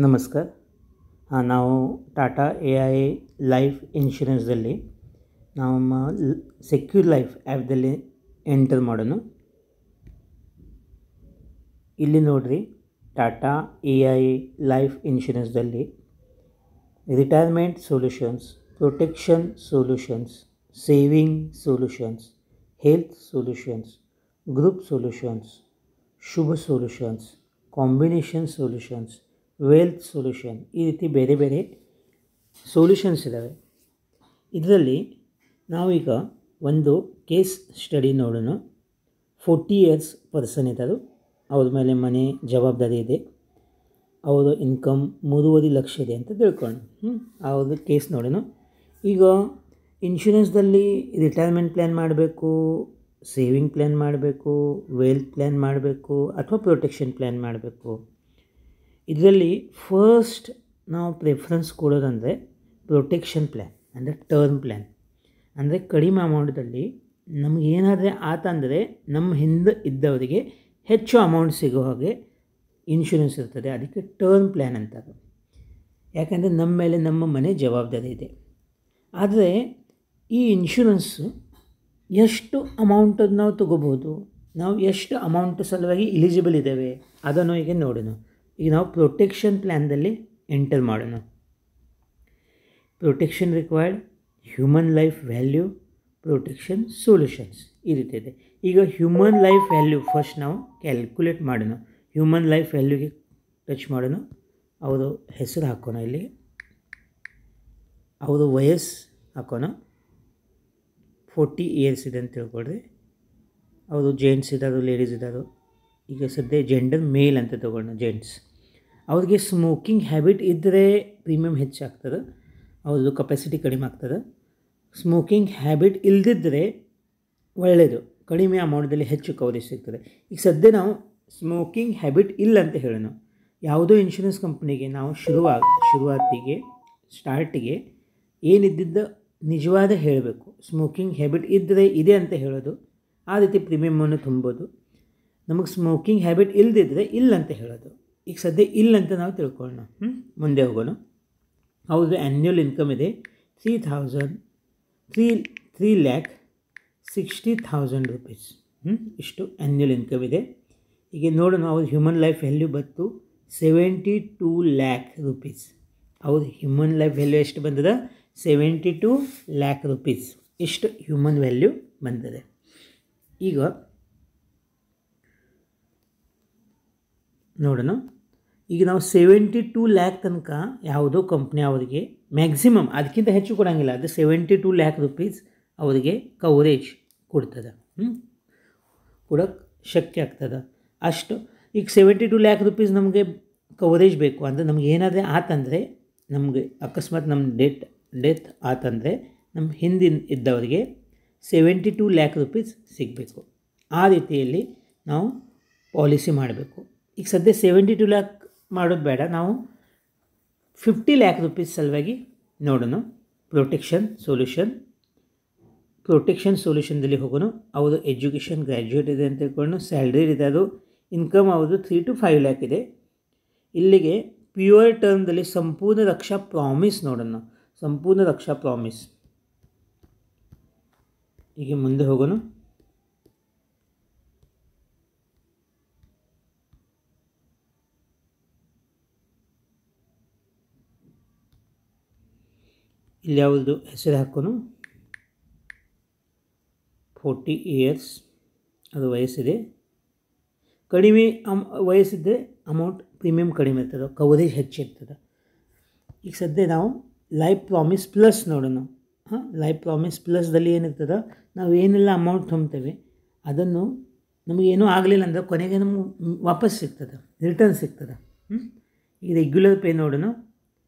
ನಮಸ್ಕಾರ. ನಾವು Tata AI life ಇನ್ಶೂರೆನ್ಸ್ದಲ್ಲಿ ನಮ್ಮ ಸೆಕ್ಯೂರ್ ಲೈಫ್ ಆ್ಯಪ್ದಲ್ಲಿ ಎಂಟರ್ ಮಾಡೋಣ. ಇಲ್ಲಿ ನೋಡಿರಿ, ಟಾಟಾ AI ಲೈಫ್ ಇನ್ಶೂರೆನ್ಸ್ದಲ್ಲಿ retirement solutions, protection solutions, saving solutions, health solutions, group solutions, ಶುಭ solutions, combination solutions, wealth solution, ಈ ರೀತಿ ಬೇರೆ ಬೇರೆ ಸೊಲ್ಯೂಷನ್ಸ್ ಇದ್ದಾವೆ. ಇದರಲ್ಲಿ ನಾವೀಗ ಒಂದು ಕೇಸ್ ಸ್ಟಡಿ ನೋಡೋಣ. 40 ಇಯರ್ಸ್ ಪರ್ಸನ್ ಇದ್ದರು, ಅವ್ರ ಮೇಲೆ ಮನೆ ಜವಾಬ್ದಾರಿ ಇದೆ, ಅವರ ಇನ್ಕಮ್ 3.5 ಲಕ್ಷ ಇದೆ ಅಂತ ತಿಳ್ಕೊಂಡು ಅವ್ರದ್ದು ಕೇಸ್ ನೋಡೋಣ. ಈಗ ಇನ್ಶೂರೆನ್ಸ್ದಲ್ಲಿ ರಿಟೈರ್ಮೆಂಟ್ ಪ್ಲ್ಯಾನ್ ಮಾಡಬೇಕು, ಸೇವಿಂಗ್ ಪ್ಲ್ಯಾನ್ ಮಾಡಬೇಕು, ವೆಲ್ತ್ ಪ್ಲ್ಯಾನ್ ಮಾಡಬೇಕು ಅಥವಾ ಪ್ರೊಟೆಕ್ಷನ್ ಪ್ಲ್ಯಾನ್ ಮಾಡಬೇಕು. ಇದರಲ್ಲಿ ಫಸ್ಟ್ ನಾವು ಪ್ರಿಫರೆನ್ಸ್ ಕೊಡೋದಂದರೆ ಪ್ರೊಟೆಕ್ಷನ್ ಪ್ಲ್ಯಾನ್, ಅಂದರೆ ಟರ್ಮ್ ಪ್ಲ್ಯಾನ್. ಅಂದರೆ ಕಡಿಮೆ ಅಮೌಂಟಲ್ಲಿ ನಮಗೇನಾದರೆ ಆತಂದರೆ ನಮ್ಮ ಹಿಂದೆ ಇದ್ದವರಿಗೆ ಹೆಚ್ಚು ಅಮೌಂಟ್ ಸಿಗೋ ಹಾಗೆ ಇನ್ಶೂರೆನ್ಸ್ ಇರ್ತದೆ. ಅದಕ್ಕೆ ಟರ್ಮ್ ಪ್ಲ್ಯಾನ್ ಅಂತಾರೆ. ಯಾಕಂದರೆ ನಮ್ಮ ಮೇಲೆ ನಮ್ಮ ಮನೆ ಜವಾಬ್ದಾರಿ ಇದೆ. ಆದರೆ ಈ ಇನ್ಶೂರೆನ್ಸು ಎಷ್ಟು ಅಮೌಂಟನ್ನು ನಾವು ತೊಗೋಬೋದು, ನಾವು ಎಷ್ಟು ಅಮೌಂಟ್ ಸಲುವಾಗಿ ಎಲಿಜಿಬಲ್ ಇದ್ದೇವೆ ಅದನ್ನು ಈಗ ನೋಡೋಣ. ಈಗ ನಾವು ಪ್ರೊಟೆಕ್ಷನ್ ಪ್ಲ್ಯಾನ್ದಲ್ಲಿ ಎಂಟರ್ ಮಾಡೋಣ. Protection required, human life value, protection solutions, ಈ ರೀತಿ ಇದೆ. ಈಗ ಹ್ಯೂಮನ್ ಲೈಫ್ ವ್ಯಾಲ್ಯೂ ಫಸ್ಟ್ ನಾವು ಕ್ಯಾಲ್ಕುಲೇಟ್ ಮಾಡೋಣ. ಹ್ಯೂಮನ್ ಲೈಫ್ ವ್ಯಾಲ್ಯೂಗೆ ಟಚ್ ಮಾಡೋಣ. ಅವರು ಹೆಸರು ಹಾಕೋಣ, ಇಲ್ಲಿ ಅವರು ವಯಸ್ಸು ಹಾಕೋಣ. 40 ಇಯರ್ಸ್ ಇದೆ ಅಂತ ತಿಳ್ಕೊಳ್ರಿ. ಅವರು ಜೆಂಟ್ಸ್ ಇದ್ದಾರೋ ಲೇಡೀಸ್ ಇದ್ದಾರೋ, ಈಗ ಸದ್ಯ ಜೆಂಡರ್ ಮೇಲ್ ಅಂತ ತೊಗೊಳ್ಳೋಣ, ಜೆಂಟ್ಸ್. ಅವ್ರಿಗೆ ಸ್ಮೋಕಿಂಗ್ ಹ್ಯಾಬಿಟ್ ಇದ್ದರೆ ಪ್ರೀಮಿಯಮ್ ಹೆಚ್ಚಾಗ್ತದೆ, ಅವ್ರದ್ದು ಕೆಪಾಸಿಟಿ ಕಡಿಮೆ ಆಗ್ತದೆ. ಸ್ಮೋಕಿಂಗ್ ಹ್ಯಾಬಿಟ್ ಇಲ್ಲದಿದ್ದರೆ ಒಳ್ಳೆಯದು, ಕಡಿಮೆ ಅಮೌಂಟಲ್ಲಿ ಹೆಚ್ಚು ಕವರೇಜ್ ಸಿಗ್ತದೆ. ಈಗ ಸದ್ಯ ನಾವು ಸ್ಮೋಕಿಂಗ್ ಹ್ಯಾಬಿಟ್ ಇಲ್ಲ ಅಂತ ಹೇಳೋಣ. ಯಾವುದೋ ಇನ್ಶೂರೆನ್ಸ್ ಕಂಪ್ನಿಗೆ ನಾವು ಸ್ಟಾರ್ಟಿಗೆ ಏನಿದ್ದಿದ್ದ ನಿಜವಾದ ಹೇಳಬೇಕು. ಸ್ಮೋಕಿಂಗ್ ಹ್ಯಾಬಿಟ್ ಇದ್ದರೆ ಇದೆ ಅಂತ ಹೇಳೋದು, ಆ ರೀತಿ ಪ್ರೀಮಿಯಮನ್ನು ತುಂಬೋದು. ನಮಗೆ ಸ್ಮೋಕಿಂಗ್ ಹ್ಯಾಬಿಟ್ ಇಲ್ಲದಿದ್ದರೆ ಇಲ್ಲ ಅಂತ ಹೇಳೋದು. ಈಗ ಸದ್ಯ ಇಲ್ಲ ಅಂತ ನಾವು ತಿಳ್ಕೊಳ್ಳೋಣ. ಮುಂದೆ ಹೋಗೋಣ. ಅವ್ರದ್ದು ಆ್ಯನ್ಯುವಲ್ ಇನ್ಕಮ್ ಇದೆ 3,60,000 ರೂಪೀಸ್. ಇಷ್ಟು ಆ್ಯನ್ಯುವಲ್ ಇನ್ಕಮ್ ಇದೆ. ಈಗ ನೋಡೋಣ, ಅವ್ರ ಹ್ಯೂಮನ್ ಲೈಫ್ ವ್ಯಾಲ್ಯೂ ಬಂತು 72 ಲ್ಯಾಕ್ ರೂಪೀಸ್. ಅವ್ರ ಹ್ಯೂಮನ್ ಲೈಫ್ ವ್ಯಾಲ್ಯೂ ಎಷ್ಟು ಬಂದದ? 72 ಲ್ಯಾಕ್ ರೂಪೀಸ್. ಇಷ್ಟು ಹ್ಯೂಮನ್ ವ್ಯಾಲ್ಯೂ ಬಂದಿದೆ. ಈಗ ನೋಡೋಣ. ಈಗ ನಾವು 72 ಲ್ಯಾಕ್ ತನಕ ಯಾವುದೋ ಕಂಪ್ನಿ ಅವರಿಗೆ ಮ್ಯಾಕ್ಸಿಮಮ್ ಅದಕ್ಕಿಂತ ಹೆಚ್ಚು ಕೊಡೋಂಗಿಲ್ಲ. ಅದು 72 ಲ್ಯಾಕ್ ರೂಪೀಸ್ ಅವರಿಗೆ ಕವರೇಜ್ ಕೊಡ್ತದೆ, ಕೊಡೋಕ್ಕೆ ಶಕ್ಯ ಆಗ್ತದೆ ಅಷ್ಟು. ಈಗ 72 ಲ್ಯಾಕ್ ರೂಪೀಸ್ ನಮಗೆ ಕವರೇಜ್ ಬೇಕು ಅಂದರೆ ನಮ್ಗೆ ಏನಾದರೆ ಆತಂದರೆ, ನಮಗೆ ಅಕಸ್ಮಾತ್ ನಮ್ಮ ಡೆತ್ ಆತಂದರೆ ನಮ್ಮ ಹಿಂದಿನ ಇದ್ದವರಿಗೆ 72 ಲ್ಯಾಕ್ ರೂಪೀಸ್ ಸಿಗಬೇಕು. ಆ ರೀತಿಯಲ್ಲಿ ನಾವು ಪಾಲಿಸಿ ಮಾಡಬೇಕು. ಈಗ ಸದ್ಯ 72 ಲ್ಯಾಕ್ ಮಾಡೋದು ಬೇಡ, ನಾವು 50 ಲ್ಯಾಕ್ ರೂಪೀಸ್ ಸಲುವಾಗಿ ನೋಡೋಣ. ಪ್ರೊಟೆಕ್ಷನ್ ಸೊಲ್ಯೂಷನ್ದಲ್ಲಿ ಹೋಗೋಣ. ಅವರು ಎಜುಕೇಷನ್ ಗ್ರ್ಯಾಜುಯೇಟ್ ಇದೆ ಅಂತ ತಿಳ್ಕೊಂಡು, ಸ್ಯಾಲ್ರಿ ಇದೆ, ಅದು ಇನ್ಕಮ್ ಅವ್ರದ್ದು 3 to 5 ಲ್ಯಾಕ್ ಇದೆ. ಇಲ್ಲಿಗೆ ಪ್ಯೂರ್ ಟರ್ಮ್ದಲ್ಲಿ ಸಂಪೂರ್ಣ ರಕ್ಷಾ ಪ್ರಾಮಿಸ್ ನೋಡೋಣ. ಸಂಪೂರ್ಣ ರಕ್ಷಾ ಪ್ರಾಮಿಸ್. ಈಗ ಮುಂದೆ ಹೋಗೋಣ. ಇಲ್ಲಿ ಯಾವುದು ಹೆಸರು ಹಾಕೋನು. 40 ಇಯರ್ಸ್ ಅದು ವಯಸ್ಸಿದೆ. ಕಡಿಮೆ ವಯಸ್ಸಿದ್ದರೆ ಅಮೌಂಟ್ ಪ್ರೀಮಿಯಮ್ ಕಡಿಮೆ ಇರ್ತದೆ, ಕವರೇಜ್ ಹೆಚ್ಚಿರ್ತದೆ. ಈಗ ಸದ್ಯ ನಾವು ಲೈಫ್ ಪ್ರಾಮಿಸ್ ಪ್ಲಸ್ ನೋಡೋಣ. ಲೈಫ್ ಪ್ರಾಮಿಸ್ ಪ್ಲಸ್ದಲ್ಲಿ ಏನಿರ್ತದೆ, ನಾವು ಏನೆಲ್ಲ ಅಮೌಂಟ್ ತುಂಬ್ತೇವೆ ಅದನ್ನು ನಮಗೇನೂ ಆಗಲಿಲ್ಲ ಅಂದರೆ ಕೊನೆಗೆ ನಮ್ಗೆ ವಾಪಸ್ ಸಿಗ್ತದೆ, ರಿಟರ್ನ್ ಸಿಗ್ತದೆ. ಈಗ ರೆಗ್ಯುಲರ್ ಪೇ ನೋಡೋಣ.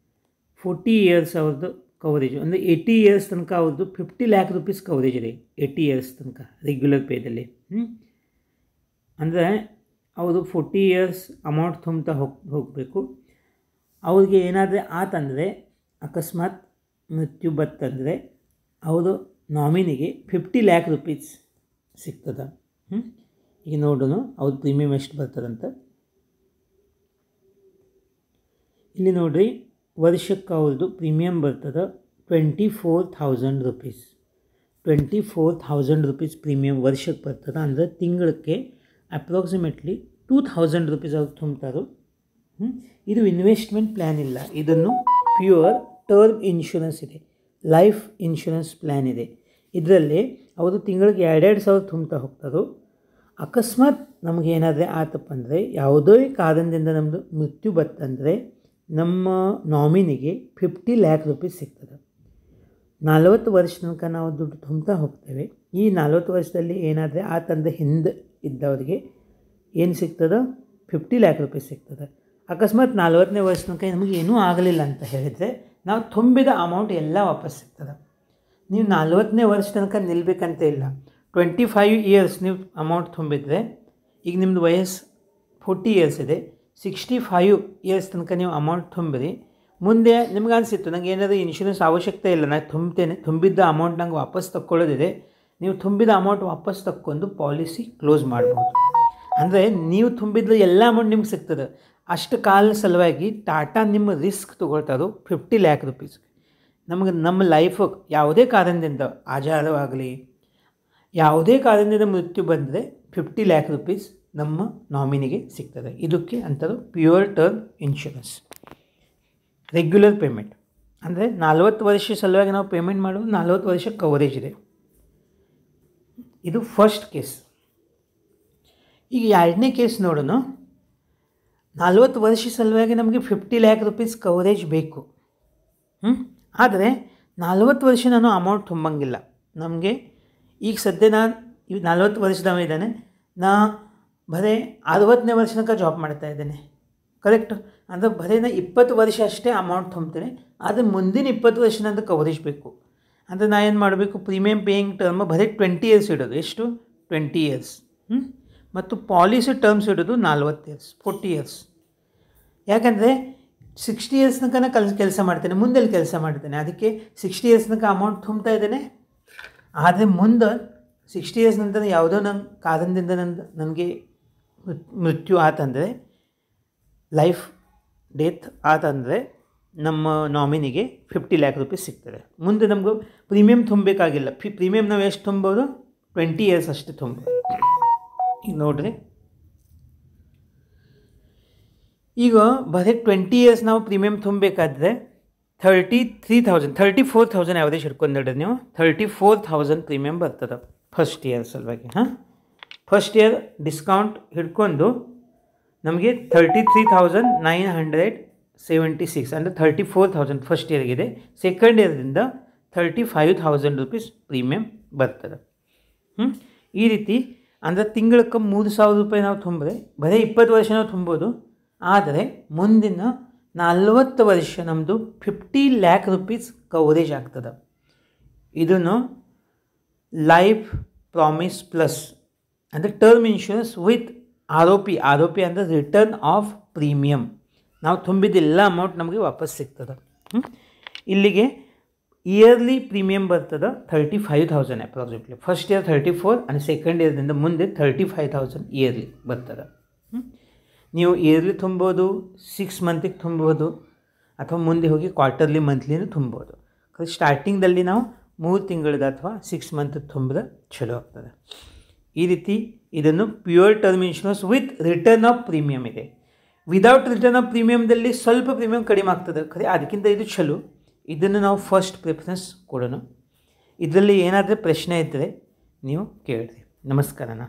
40 ಇಯರ್ಸ್ ಅವ್ರದ್ದು ಕವರೇಜು, ಅಂದರೆ 80 ಇಯರ್ಸ್ ತನಕ ಅವ್ರದ್ದು 50 ಲ್ಯಾಕ್ ರೂಪೀಸ್ ಕವರೇಜ್ ಇದೆ. 80 ಇಯರ್ಸ್ ತನಕ ರೆಗ್ಯುಲರ್ ಪೇದಲ್ಲಿ. ಅಂದರೆ ಅವರು 40 ಇಯರ್ಸ್ ಅಮೌಂಟ್ ತುಂಬ್ತಾ ಹೋಗಬೇಕು. ಅವ್ರಿಗೆ ಏನಾದರೆ ಆತಂದರೆ, ಅಕಸ್ಮಾತ್ ಮೃತ್ಯು ಬತ್ತಂದರೆ ಅವರು ನಾಮಿನಿಗೆ 50 ಲ್ಯಾಕ್ ರೂಪೀಸ್ ಸಿಗ್ತದೆ. ಈಗ ನೋಡೋಣ ಅವ್ರ ಪ್ರೀಮಿಯಮ್ ಎಷ್ಟು ಬರ್ತದಂತ. ಇಲ್ಲಿ ನೋಡಿರಿ, ವರ್ಷಕ್ಕೆ ಅವ್ರದ್ದು ಪ್ರೀಮಿಯಮ್ ಬರ್ತದೆ 24,000 ರೂಪೀಸ್. 24,000 ರೂಪೀಸ್ ಪ್ರೀಮಿಯಮ್ ವರ್ಷಕ್ಕೆ ಬರ್ತದೆ. ಅಂದರೆ ತಿಂಗಳಿಗೆ ಅಪ್ರಾಕ್ಸಿಮೇಟ್ಲಿ 2,000 ರೂಪೀಸ್ ಅವ್ರು ತುಂಬ್ತಾರೋ. ಇದು ಇನ್ವೆಸ್ಟ್ಮೆಂಟ್ ಪ್ಲ್ಯಾನ್ ಇಲ್ಲ, ಇದನ್ನು ಪ್ಯೂರ್ ಟರ್ಮ್ ಇನ್ಶೂರೆನ್ಸ್ ಇದೆ, ಲೈಫ್ ಇನ್ಶೂರೆನ್ಸ್ ಪ್ಲ್ಯಾನ್ ಇದೆ. ಇದರಲ್ಲಿ ಅವರು ತಿಂಗಳಿಗೆ 2,000 ತುಂಬ್ತಾ ಹೋಗ್ತಾರೋ. ಅಕಸ್ಮಾತ್ ನಮಗೇನಾದರೆ ಆತಪ್ಪ ಅಂದರೆ, ಯಾವುದೇ ಕಾರಣದಿಂದ ನಮ್ಮದು ಮೃತ್ಯು ಬರ್ತಂದರೆ ನಮ್ಮ ನಾಮಿನಿಗೆ 50 lakh ರೂಪೀಸ್ ಸಿಗ್ತದೆ. 40 ವರ್ಷ ತನಕ ನಾವು ದುಡ್ಡು ತುಂಬ್ತಾ ಹೋಗ್ತೇವೆ. ಈ 40 ವರ್ಷದಲ್ಲಿ ಏನಾದರೆ ಆತಂದ್ರೆ ಹಿಂದೆ ಇದ್ದವರಿಗೆ ಏನು ಸಿಗ್ತದೆ? 50 lakh ರೂಪೀಸ್ ಸಿಗ್ತದೆ. ಅಕಸ್ಮಾತ್ 40ನೇ ವರ್ಷ ತನಕ ನಮಗೆ ಏನೂ ಆಗಲಿಲ್ಲ ಅಂತ ಹೇಳಿದರೆ ನಾವು ತುಂಬಿದ ಅಮೌಂಟ್ ಎಲ್ಲ ವಾಪಸ್ ಸಿಗ್ತದೆ. ನೀವು 40ನೇ ವರ್ಷ ತನಕ ನಿಲ್ಲಬೇಕಂತ ಇಲ್ಲ. 25 years ನೀವು ಅಮೌಂಟ್ ತುಂಬಿದರೆ, ಈಗ ನಿಮ್ಮದು ವಯಸ್ಸು 40 years ಇದೆ, 65 years ತನಕ ನೀವು ಅಮೌಂಟ್ ತುಂಬಿರಿ. ಮುಂದೆ ನಿಮ್ಗೆ ಅನಿಸಿತ್ತು ನನಗೆ ಏನಾದರೂ ಇನ್ಶೂರೆನ್ಸ್ ಅವಶ್ಯಕತೆ ಇಲ್ಲ, ನಾನು ತುಂಬಿದ್ದ ಅಮೌಂಟ್ ನಂಗೆ ವಾಪಸ್ ತಕ್ಕೊಳ್ಳೋದಿದೆ, ನೀವು ತುಂಬಿದ ಅಮೌಂಟ್ ವಾಪಸ್ ತಕ್ಕೊಂಡು ಪಾಲಿಸಿ ಕ್ಲೋಸ್ ಮಾಡ್ಬೋದು. ಅಂದರೆ ನೀವು ತುಂಬಿದ ಎಲ್ಲ ಅಮೌಂಟ್ ನಿಮ್ಗೆ ಸಿಗ್ತದೆ. ಅಷ್ಟು ಕಾಲ ಸಲುವಾಗಿ ಟಾಟಾ ನಿಮ್ಮ ರಿಸ್ಕ್ ತೊಗೊಳ್ತಾರೋ 50 lakh ರೂಪೀಸ್. ನಮಗೆ ನಮ್ಮ ಲೈಫು ಯಾವುದೇ ಕಾರಣದಿಂದ ಆಜಾರವಾಗಲಿ, ಯಾವುದೇ ಕಾರಣದಿಂದ ಮೃತ್ಯು ಬಂದರೆ 50 lakh ರೂಪೀಸ್ ನಮ್ಮ ನಾಮಿನಿಗೆ ಸಿಗ್ತದೆ. ಇದಕ್ಕೆ ಅಂಥದ್ದು pure term insurance. Regular payment ಅಂದರೆ 40 ವರ್ಷ ಸಲುವಾಗಿ ನಾವು ಪೇಮೆಂಟ್ ಮಾಡೋದು, 40 ವರ್ಷ ಕವರೇಜ್ ಇದೆ. ಇದು ಫಸ್ಟ್ ಕೇಸ್. ಈಗ ಎರಡನೇ ಕೇಸ್ ನೋಡೋಣ. 40 ವರ್ಷ ಸಲುವಾಗಿ ನಮಗೆ 50 lakh ರೂಪೀಸ್ ಕವರೇಜ್ ಬೇಕು. ಆದರೆ 40 ವರ್ಷ ನಾನು ಅಮೌಂಟ್ ತುಂಬಂಗಿಲ್ಲ. ನಮಗೆ ಈಗ ಸದ್ಯ ನಾನು 40 ವರ್ಷದವ ಇದ್ದಾನೆ, ನಾ ಬರೀ 60ನೇ ವರ್ಷ ತನಕ ಜಾಬ್ ಮಾಡ್ತಾ ಇದ್ದೇನೆ, ಕರೆಕ್ಟ್? ಅಂದರೆ ಬರೀ ನಾ 20 ವರ್ಷ ಅಷ್ಟೇ ಅಮೌಂಟ್ ತುಂಬ್ತೇನೆ. ಆದರೆ ಮುಂದಿನ 20 ವರ್ಷ ನಂದು ಕವರೇಜ್ ಬೇಕು. ಅಂದರೆ ನಾ ಏನು ಮಾಡಬೇಕು? ಪ್ರೀಮಿಯಮ್ ಪೇಯಿಂಗ್ ಟರ್ಮ್ ಬರೀ 20 years ಇಡೋದು. ಎಷ್ಟು? 20 years. ಮತ್ತು ಪಾಲಿಸಿ ಟರ್ಮ್ಸ್ ಇಡೋದು 40 years, 40 years. ಯಾಕಂದರೆ 60 years ತನಕ ನಾನು ಕೆಲಸ ಮಾಡ್ತೇನೆ, ಮುಂದೆ ಕೆಲಸ ಮಾಡ್ತೇನೆ. ಅದಕ್ಕೆ 60 years ತನಕ ಅಮೌಂಟ್ ತುಂಬ್ತಾ ಇದ್ದೇನೆ. ಆದರೆ ಮುಂದೆ 60 years ನಂತರ ಯಾವುದೋ ನನ್ನ ಕಾರಣದಿಂದ ನನಗೆ ಮೃತ್ಯು ಆತಂದರೆ, ಲೈಫ್ ಡೆತ್ ಆತಂದರೆ ನಮ್ಮ ನಾಮಿನಿಗೆ 50 lakh ರೂಪೀಸ್ ಸಿಗ್ತದೆ. ಮುಂದೆ ನಮಗೂ ಪ್ರೀಮಿಯಮ್ ತುಂಬಬೇಕಾಗಿಲ್ಲ. ಪ್ರೀಮಿಯಮ್ ನಾವು ಎಷ್ಟು ತುಂಬೋದು? 20 years ಅಷ್ಟೇ ತುಂಬೋದು. ಈಗ ನೋಡಿರಿ, ಈಗ ಬರೀ 20 years ನಾವು ಪ್ರೀಮಿಯಮ್ ತುಂಬಬೇಕಾದ್ರೆ 34,000 ಯಾವ್ದೇ ಹಿಡ್ಕೊಂಡ್ರಿ ನೀವು, 34,000 ಪ್ರೀಮಿಯಮ್ ಬರ್ತದೆ ಫಸ್ಟ್ ಇಯರ್ ಸಲುವಾಗಿ. ಫಸ್ಟ್ ಇಯರ್ ಡಿಸ್ಕೌಂಟ್ ಹಿಡ್ಕೊಂಡು ನಮಗೆ 33,976 ಅಂದರೆ 34,000 ಫಸ್ಟ್ ಇಯರ್ಗಿದೆ. ಸೆಕೆಂಡ್ ಇಯರ್ದಿಂದ 35,000 ರೂಪೀಸ್ ಪ್ರೀಮಿಯಮ್ ಬರ್ತದೆ. ಈ ರೀತಿ ಅಂದರೆ ತಿಂಗಳಿಗೆ 3,000 ರೂಪಾಯಿ ನಾವು ತುಂಬಿದ್ರೆ ಬರೀ 20 ವರ್ಷ ನಾವು ತುಂಬೋದು. ಆದರೆ ಮುಂದಿನ 40 ವರ್ಷ ನಮ್ಮದು 50 lakh ರೂಪೀಸ್ ಕವರೇಜ್ ಆಗ್ತದೆ. ಇದನ್ನು ಲೈಫ್ ಪ್ರಾಮಿಸ್ ಪ್ಲಸ್ ಅಂದರೆ ಟರ್ಮ್ ಇನ್ಶೂರೆನ್ಸ್ ವಿತ್ ROP ಅಂದರೆ ರಿಟರ್ನ್ ಆಫ್ ಪ್ರೀಮಿಯಮ್. ನಾವು ತುಂಬಿದ್ದೆಲ್ಲ ಅಮೌಂಟ್ ನಮಗೆ ವಾಪಸ್ ಸಿಗ್ತದೆ. ಇಲ್ಲಿಗೆ ಇಯರ್ಲಿ ಪ್ರೀಮಿಯಮ್ ಬರ್ತದೆ 35,000 approximately. First year 34 and second ಇಯರ್ದಿಂದ ಮುಂದೆ 35,000 ಇಯರ್ಲಿ ಬರ್ತದೆ. ನೀವು ಇಯರ್ಲಿ ತುಂಬೋದು, 6 ಮಂತಿಗೆ ತುಂಬೋದು, ಅಥವಾ ಮುಂದೆ ಹೋಗಿ ಕ್ವಾರ್ಟರ್ಲಿ ಮಂತ್ಲಿನೂ ತುಂಬೋದು. ಸ್ಟಾರ್ಟಿಂಗ್ದಲ್ಲಿ ನಾವು 3 ತಿಂಗಳದ್ದು ಅಥವಾ 6 ಮಂತ್ ತುಂಬಿದ್ರೆ ಚಲೋ ಆಗ್ತದೆ. ಈ ರೀತಿ ಇದನ್ನು pure term insurance with return of premium ಇದೆ. ವಿದೌಟ್ ರಿಟರ್ನ್ ಆಫ್ ಪ್ರೀಮಿಯಮ್ದಲ್ಲಿ ಸ್ವಲ್ಪ ಪ್ರೀಮಿಯಮ್ ಕಡಿಮೆ ಆಗ್ತದೆ, ಖರೆ ಅದಕ್ಕಿಂತ ಇದು ಚಲೋ. ಇದನ್ನು ನಾವು ಫಸ್ಟ್ ಪ್ರಿಫರೆನ್ಸ್ ಕೊಡೋಣ. ಇದರಲ್ಲಿ ಏನಾದರೂ ಪ್ರಶ್ನೆ ಇದ್ದರೆ ನೀವು ಕೇಳಿರಿ. ನಮಸ್ಕಾರನ.